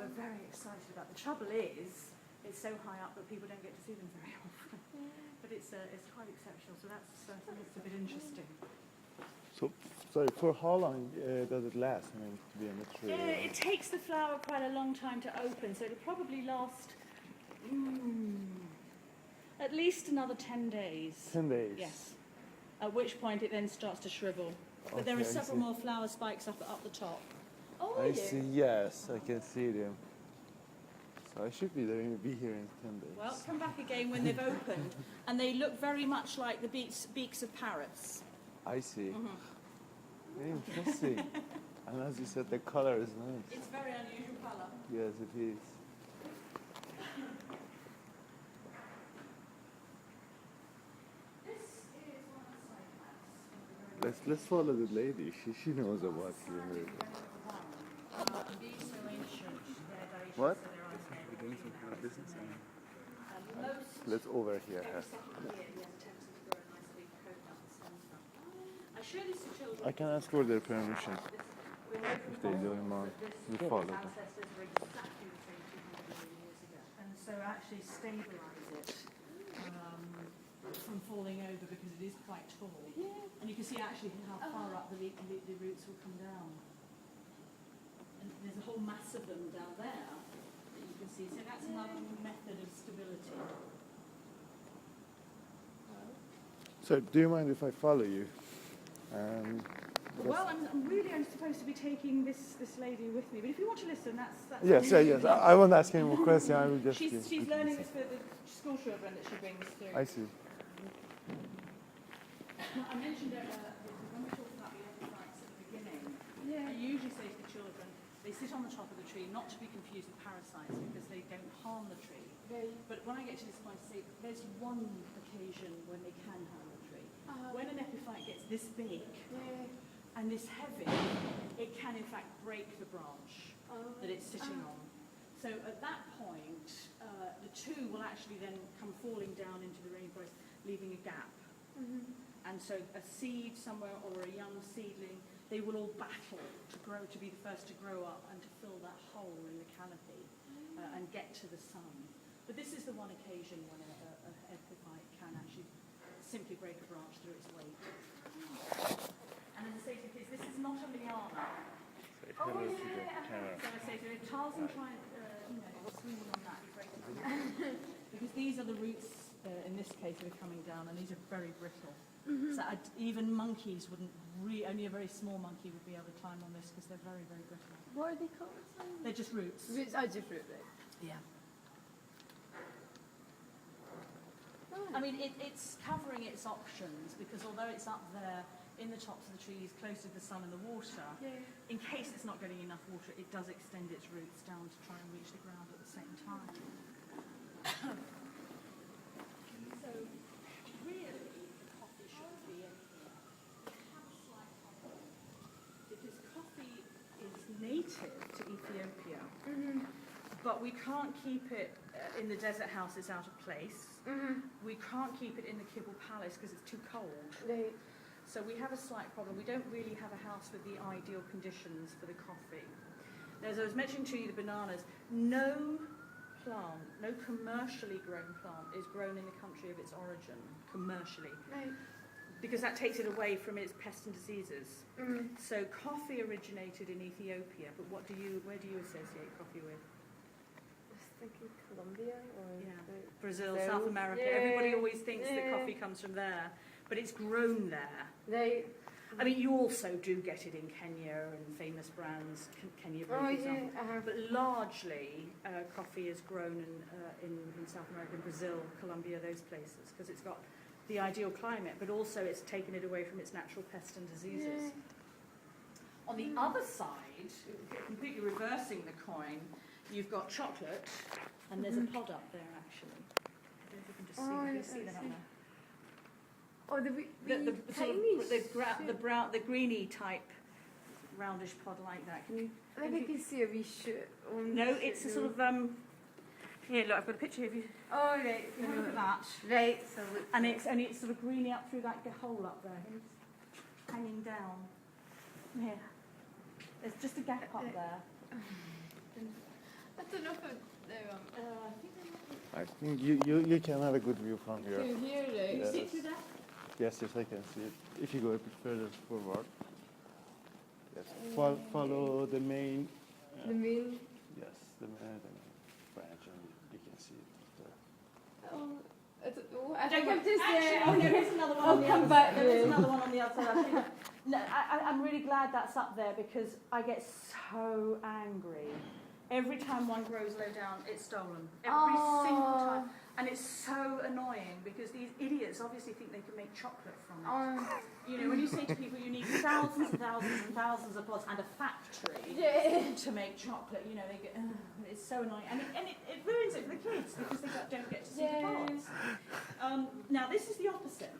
are very excited about. The trouble is, it's so high up that people don't get to see them very often. But it's quite exceptional, so that's I think it's a bit interesting. So, sorry, for how long does it last? I mean, to be on the tree? It takes the flower quite a long time to open, so it'll probably last at least another 10 days. 10 days? Yes. At which point it then starts to shrivel. But there are several more flower spikes up the top. Oh, I see, yes, I can see them. So I should be here in 10 days. Well, come back again when they've opened, and they look very much like the beaks of parrots. I see. Very interesting. And as you said, the color is nice. It's very unusual colour. Yes, it is. This is one of the side plants. Let's follow the lady. She knows about you. These are ancient. They're very What? so they're unstable. We're doing some kind of business. Most Let's overhear her. second year, he has a tendency to grow a nice big coconut centre. I show this to children. I can ask for their permission. If they don't mind, we follow them. Ancestors were exactly the same 200 million years ago. And so actually stabilise it from falling over because it is quite tall. And you can see actually how far up the roots will come down. And there's a whole mass of them down there that you can see. So that's another method of stability. So, do you mind if I follow you? Well, I'm really only supposed to be taking this lady with me, but if you want to listen, that's Yes. I won't ask any more questions. I will just. She's learning this for the school children that she brings through. I see. I mentioned when we talked about the epiphytes at the beginning, I usually say to the children, they sit on the top of the tree, not to be confused with parasites because they don't harm the tree. But when I get to this point, I say there's one occasion when they can harm the tree. When an epiphyte gets this big and this heavy, it can in fact break the branch that it's sitting on. So at that point, the two will actually then come falling down into the rainforest, leaving a gap. And so a seed somewhere or a young seedling, they will all battle to be the first to grow up and to fill that hole in the canopy and get to the sun. But this is the one occasion when an epiphyte can actually simply break a branch through its weight. And as I say to the kids, this is not a liana. Say hello to the camera. So I say to them, Charles and try swinging on that, you break it. Because these are the roots, in this case, that are coming down, and these are very brittle. So even monkeys wouldn't only a very small monkey would be able to climb on this because they're very, very brittle. What are they called? They're just roots. Roots are just root, right? Yeah. I mean, it's covering its options because although it's up there in the tops of the trees, close to the sun and the water, in case it's not getting enough water, it does extend its roots down to try and reach the ground at the same time. So, really, the coffee shouldn't be in here. Have a slight coffee, because coffee is native to Ethiopia, but we can't keep it in the desert house, it's out of place. We can't keep it in the Kibble Palace because it's too cold. So we have a slight problem. We don't really have a house with the ideal conditions for the coffee. Now, as I was mentioning to you, the bananas, no plant, no commercially grown plant is grown in the country of its origin, commercially. Because that takes it away from its pests and diseases. So coffee originated in Ethiopia, but where do you associate coffee with? Thinking Colombia or Brazil, South America. Everybody always thinks that coffee comes from there, but it's grown there. I mean, you also do get it in Kenya and famous brands, Kenya, for example. But largely, coffee is grown in South America, Brazil, Colombia, those places, because it's got the ideal climate, but also it's taken it away from its natural pests and diseases. On the other side, completely reversing the coin, you've got chocolate, and there's a pod up there, actually. I don't know if you can just see, you can see that up there. Oh, The brown, the greeny type roundish pod like that. Can you? Maybe you can see a wee shoot. No, it's a sort of Here, look, I've got a picture of you. Oh, right. If you look at that. Right. So and it's sort of greeny up through that hole up there, hanging down. Here. There's just a gap up there. I don't know if I think you can have a good view from here. through here, right? You Yes. see through that? Yes, I can see it. If you go a bit further forward. Yes. Follow the main. The main. Yes, the main branch, and you can see it there. Oh, I don't know. I Don't think go. I'm just Actually, oh, there is another one I'll on the come other back side. There is then. another one on the other side. Actually. No, I'm really glad that's up there because I get so angry. Every time one grows low down, it's stolen. Every single time. And it's so annoying because these idiots obviously think they can make chocolate from it. You know, when you say to people you need thousands and thousands and thousands of pods and a factory to make chocolate, you know, they get, it's so annoying. And it ruins it for the kids because they don't get to see the pods. Now, this is the opposite.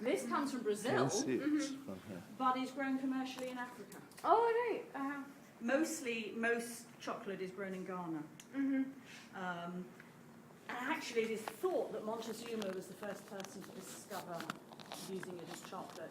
This comes from You Brazil, can see it from here. but is grown commercially in Africa. Oh, right. Most chocolate is grown in Ghana. And actually, it is thought that Montezuma was the first person to discover using it as chocolate.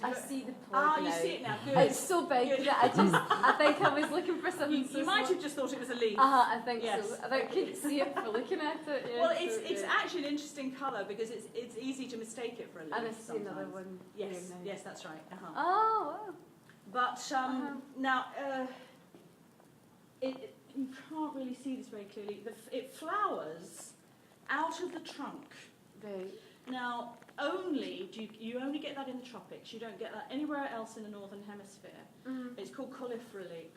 I see the point you now. see it now. Good. It's so big Good. that I think I was looking for something so You might small. have just thought it was a leaf. I think Yes. so. I couldn't see it for looking at it. Yeah, Well, so it's good. actually an interesting colour because it's easy to mistake it for a leaf. And I see another sometimes. one. Yes, here now. yes, that's right. Oh, wow. But now, you can't really see this very clearly. It flowers out of the trunk. Right. Now, you only get that in the tropics. You don't get that anywhere else in the northern hemisphere. It's called cauliflory,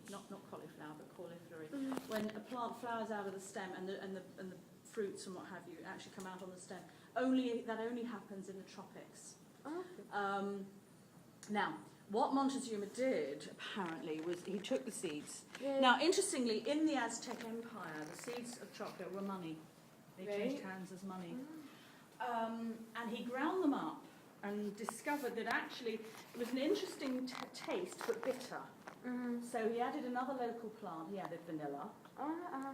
not cauliflower, but cauliflory. When a plant flowers out of the stem and the fruits and what have you actually come out on the stem, that only happens in the tropics. Okay. Now, what Montezuma did, apparently, was he took the seeds. Yeah. Now, interestingly, in the Aztec Empire, the seeds of chocolate were money. They changed hands as money. And he ground them up and discovered that actually it was an interesting taste, but bitter. So he added another local plant. He added vanilla,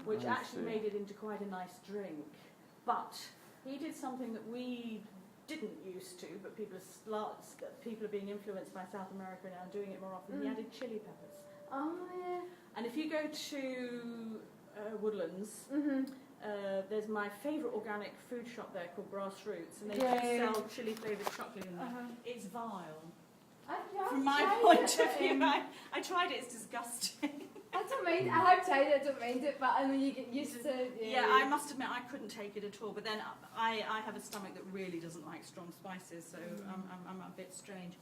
which I actually see. made it into quite a nice drink. But he did something that we didn't used to, but people are being influenced by South America now and doing it more often. He added chili peppers. Oh, yeah. And if you go to Woodlands, there's my favourite organic food shop there called Grassroots, and they do sell chili flavoured chocolate in there. It's vile. From my point of view, I tried it, it's disgusting. I don't mind. I have tried it. I don't mind it, but I know you get used to it. Yeah, I must admit I couldn't take it at all. But then I have a stomach that really doesn't like strong spices, so I'm a bit strange.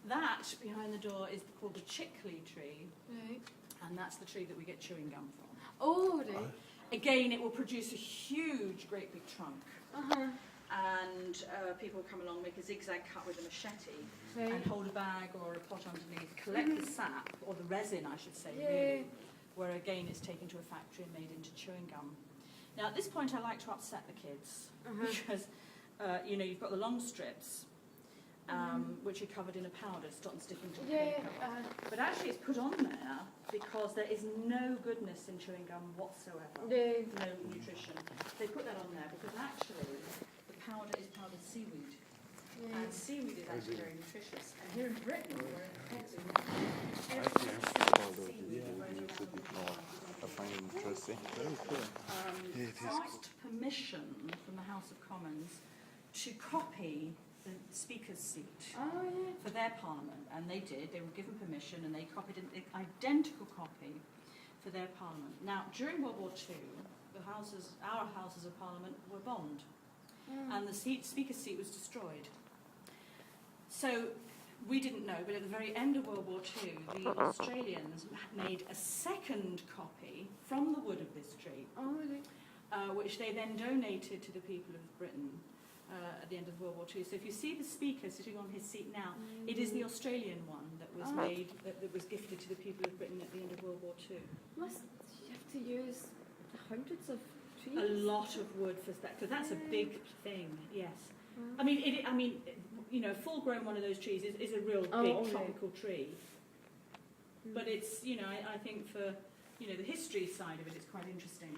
That behind the door is called the chicklee tree, Right. and that's the tree that we get chewing gum from. Oh, right. Again, it will produce a huge, great big trunk. And people come along, make a zigzag cut with a machete, and hold a bag or a pot underneath, collect the sap, or the resin, I should say, really, where again it's taken to a factory and made into chewing gum. Now, at this point, I like to upset the kids because, you've got the long strips, which are covered in a powder, stop and sticking to the paper. But actually, it's put on there because there is no goodness in chewing gum whatsoever. No nutrition. They put that on there because actually the powder is powdered seaweed. And seaweed is actually very nutritious. And here in Britain, we're in I find it interesting. Very cool. asked permission from the House of Commons to copy the Speaker's seat for their Parliament, and they did. They were given permission, and they copied an identical copy for their Parliament. Now, during World War II, our Houses of Parliament were bombed, and the Speaker's seat was destroyed. So we didn't know, but at the very end of World War II, the Australians made a second copy from the wood of this tree, which they then donated to the people of Britain at the end of World War II. So if you see the Speaker sitting on his seat now, it is the Australian one that was made, that was gifted to the people of Britain at the end of World War II. You have to use hundreds of trees? A lot of wood for that, because that's a big thing, yes. A full-grown one of those trees is a real big tropical tree. But it's, I think for, the history side of it, it's quite interesting.